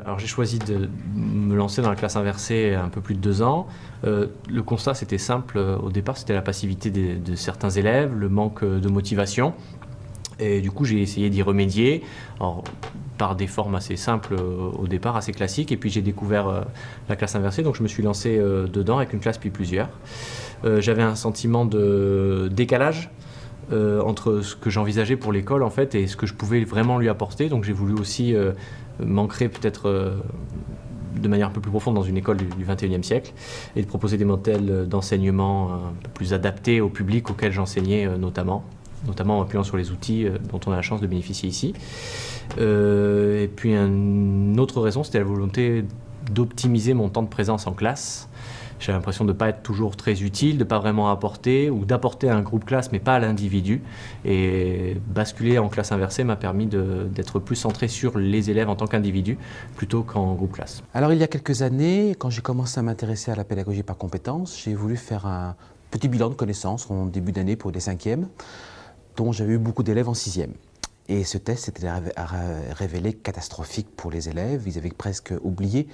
Alors j'ai choisi de me lancer dans la classe inversée un peu plus de 2 ans. Le constat c'était simple au départ, c'était la passivité de certains élèves, le manque de motivation. Et du coup j'ai essayé d'y remédier. Alors, par des formes assez simples au départ, assez classiques. Et puis j'ai découvert la classe inversée, donc je me suis lancé dedans avec une classe puis plusieurs. J'avais un sentiment de décalage entre ce que j'envisageais pour l'école en fait et ce que je pouvais vraiment lui apporter. Donc j'ai voulu aussi m'ancrer peut-être de manière un peu plus profonde dans une école du XXIe siècle et de proposer des modèles d'enseignement un peu plus adaptés au public auquel j'enseignais notamment en appuyant sur les outils dont on a la chance de bénéficier ici. Et puis une autre raison, c'était la volonté d'optimiser mon temps de présence en classe. J'ai l'impression de ne pas être toujours très utile, de ne pas vraiment apporter, ou d'apporter à un groupe classe, mais pas à l'individu. Et basculer en classe inversée m'a permis d'être plus centré sur les élèves en tant qu'individu, plutôt qu'en groupe classe. Alors il y a quelques années, quand j'ai commencé à m'intéresser à la pédagogie par compétences, j'ai voulu faire un petit bilan de connaissances en début d'année pour des 5e, dont j'avais eu beaucoup d'élèves en 6e. Et ce test s'était révélé catastrophique pour les élèves. Ils avaient presque oublié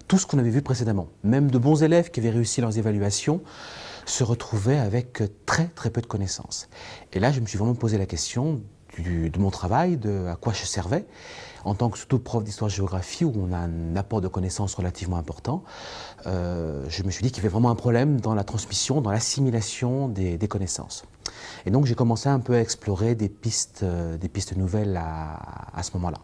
tout ce qu'on avait vu précédemment. Même de bons élèves qui avaient réussi leurs évaluations se retrouvaient avec très très peu de connaissances. Et là, je me suis vraiment posé la question de mon travail, de à quoi je servais. En tant que surtout prof d'histoire-géographie, où on a un apport de connaissances relativement important, je me suis dit qu'il y avait vraiment un problème dans la transmission, dans l'assimilation des connaissances. Et donc j'ai commencé un peu à explorer des pistes nouvelles à ce moment-là.